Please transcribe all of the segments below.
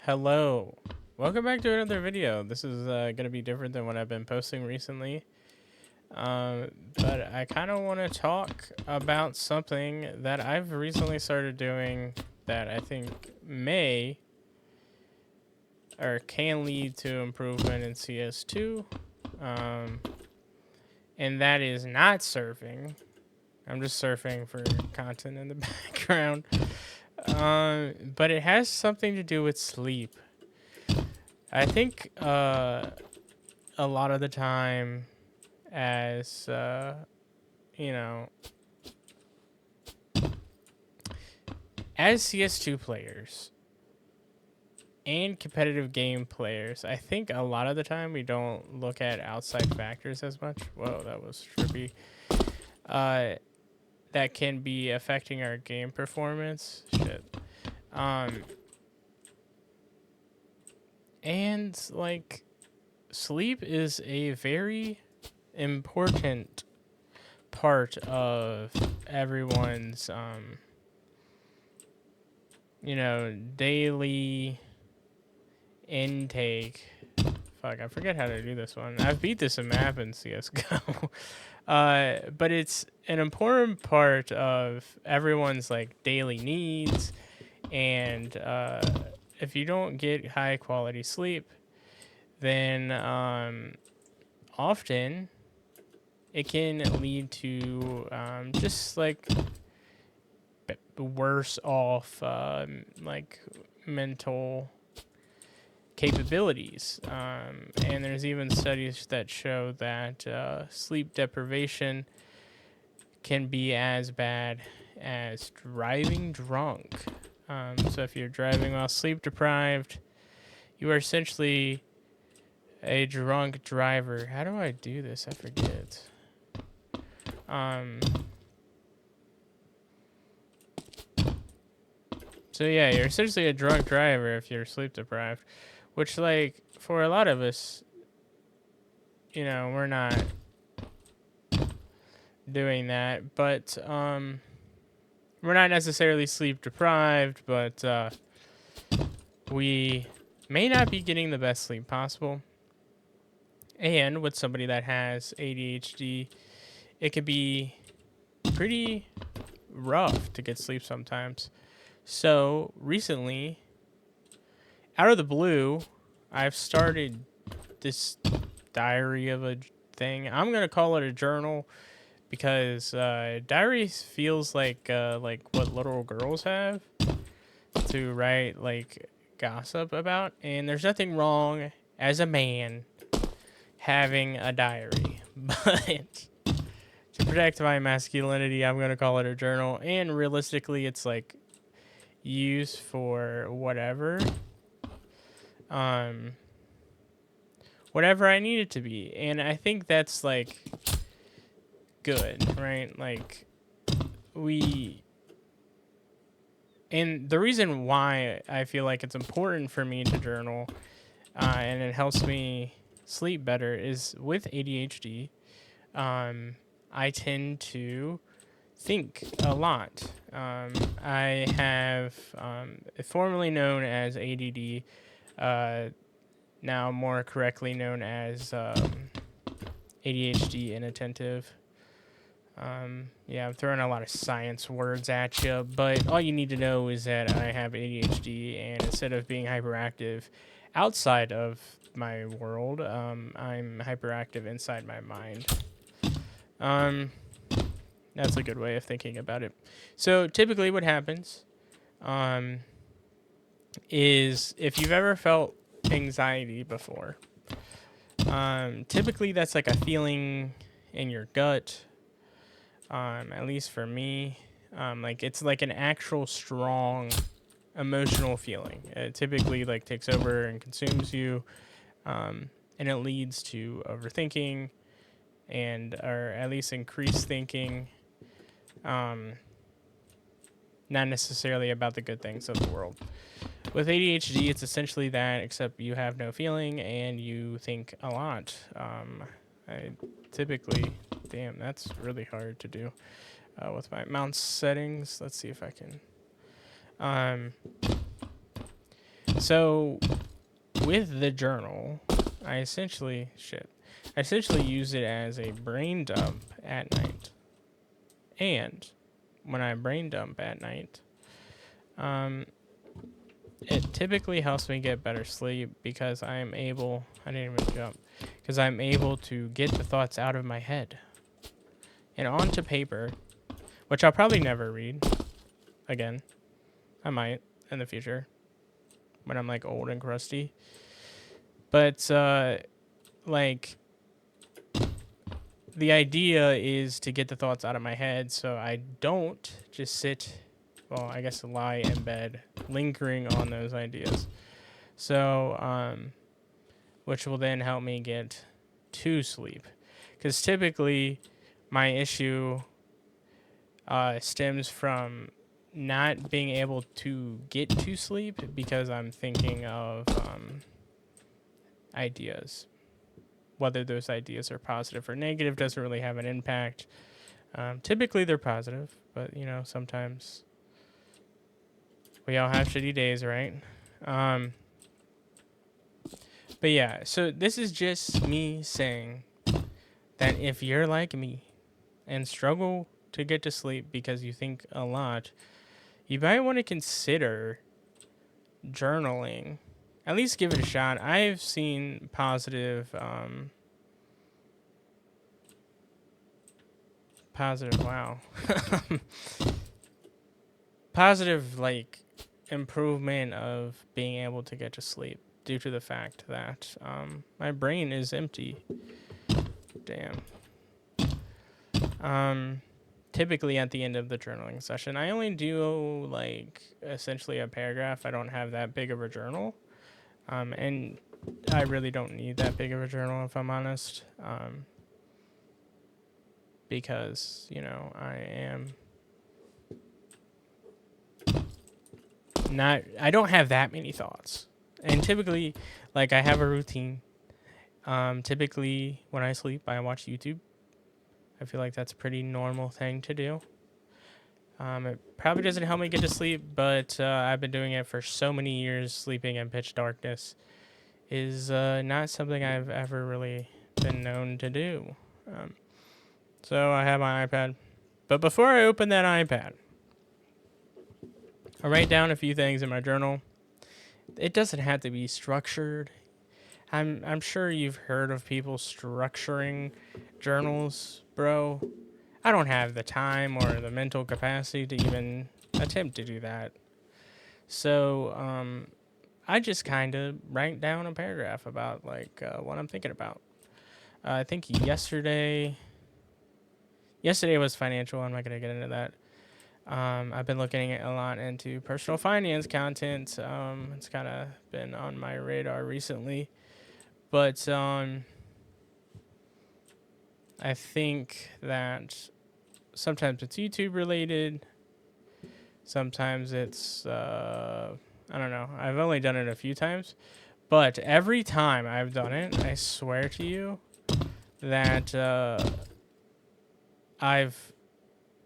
Hello. Welcome back to another video. This is going to be different than what I've been posting recently. But I kind of want to talk about something that I've recently started doing that I think may or can lead to improvement in CS2. And that is not surfing. I'm just surfing for content in the background. But it has something to do with sleep. I think a lot of the time, as you know, as CS2 players and competitive game players, I think a lot of the time we don't look at outside factors as much. Whoa, that was trippy. That can be affecting our game performance. Shit. And like, sleep is a very important part of everyone's daily intake. Fuck, I forget how to do this one. I've beat this map in CS:GO. But it's an important part of everyone's like daily needs, and if you don't get high quality sleep, then often it can lead to just like worse off like mental capabilities. And there's even studies that show that sleep deprivation can be as bad as driving drunk. So if you're driving while sleep deprived, you are essentially a drunk driver. How do I do this? I forget. So yeah, you're essentially a drunk driver if you're sleep deprived, which like for a lot of us, we're not doing that, but we're not necessarily sleep deprived, but we may not be getting the best sleep possible. And with somebody that has ADHD, it can be pretty rough to get sleep sometimes. So recently, out of the blue, I've started this diary of a thing. I'm gonna call it a journal because diary feels like what little girls have to write like gossip about, and there's nothing wrong as a man having a diary, but to protect my masculinity, I'm gonna call it a journal. And realistically, it's like used for whatever I need it to be, and I think that's like good, right? Like and the reason why I feel like it's important for me to journal, and it helps me sleep better, is with ADHD. I tend to think a lot. I have formerly known as ADD, now more correctly known as ADHD inattentive. Yeah, I'm throwing a lot of science words at you, but all you need to know is that I have ADHD, and instead of being hyperactive outside of my world, I'm hyperactive inside my mind. That's a good way of thinking about it. So typically, what happens is if you've ever felt anxiety before, typically that's like a feeling in your gut. At least for me, like it's like an actual strong emotional feeling. It typically like takes over and consumes you, and it leads to overthinking or at least increased thinking. Not necessarily about the good things of the world. With ADHD, it's essentially that, except you have no feeling and you think a lot. I typically, damn, that's really hard to do with my mouse settings. Let's see if I can. So with the journal, I essentially use it as a brain dump at night. And when I brain dump at night, it typically helps me get better sleep because I'm able to get the thoughts out of my head and onto paper, which I'll probably never read again. I might in the future when I'm like old and crusty. But like the idea is to get the thoughts out of my head so I don't just sit, well, I guess lie in bed lingering on those ideas. So which will then help me get to sleep. Because typically my issue stems from not being able to get to sleep because I'm thinking of ideas. Whether those ideas are positive or negative doesn't really have an impact. Typically they're positive, but you know, sometimes we all have shitty days, right? But yeah, so this is just me saying that if you're like me and struggle to get to sleep because you think a lot, you might want to consider journaling. At least give it a shot. I've seen positive, positive, like, improvement of being able to get to sleep due to the fact that my brain is empty. Damn. Typically at the end of the journaling session, I only do like essentially a paragraph. I don't have that big of a journal. And I really don't need that big of a journal if I'm honest. Because, you know, I don't have that many thoughts. And typically, like, I have a routine. Typically when I sleep, I watch YouTube. I feel like that's a pretty normal thing to do. It probably doesn't help me get to sleep, but I've been doing it for so many years. Sleeping in pitch darkness is not something I've ever really been known to do. So I have my iPad. But before I open that iPad, I write down a few things in my journal. It doesn't have to be structured. I'm sure you've heard of people structuring journals, bro. I don't have the time or the mental capacity to even attempt to do that. So I just kind of write down a paragraph about like what I'm thinking about. I think yesterday was financial. I'm not going to get into that. I've been looking a lot into personal finance content. It's kind of been on my radar recently. But I think that sometimes it's YouTube related. Sometimes it's, I don't know. I've only done it a few times. But every time I've done it, I swear to you that I've,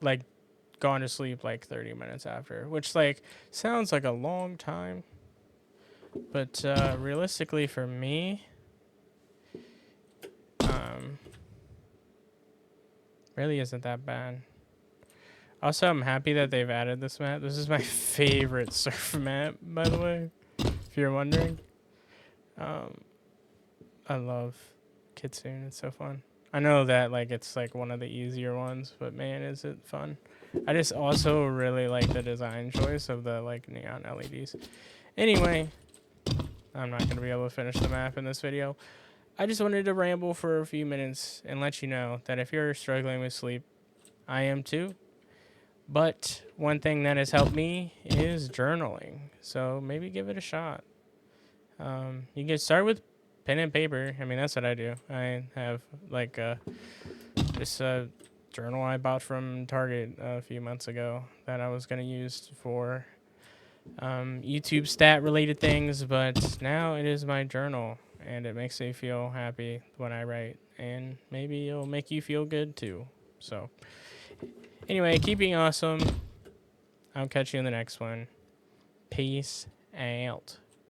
like, gone to sleep like 30 minutes after. Which, like, sounds like a long time. But realistically for me, really isn't that bad. Also, I'm happy that they've added this map. This is my favorite surf map, by the way, if you're wondering. I love Kitsune. It's so fun. I know that like it's like one of the easier ones, but man, is it fun. I just also really like the design choice of the like neon LEDs. Anyway, I'm not going to be able to finish the map in this video. I just wanted to ramble for a few minutes and let you know that if you're struggling with sleep, I am too. But one thing that has helped me is journaling. So maybe give it a shot. You can start with pen and paper. I mean, that's what I do. I have like this journal I bought from Target a few months ago that I was going to use for YouTube stat related things. But now it is my journal. And it makes me feel happy when I write. And maybe it'll make you feel good too. So, anyway, keep being awesome. I'll catch you in the next one. Peace out.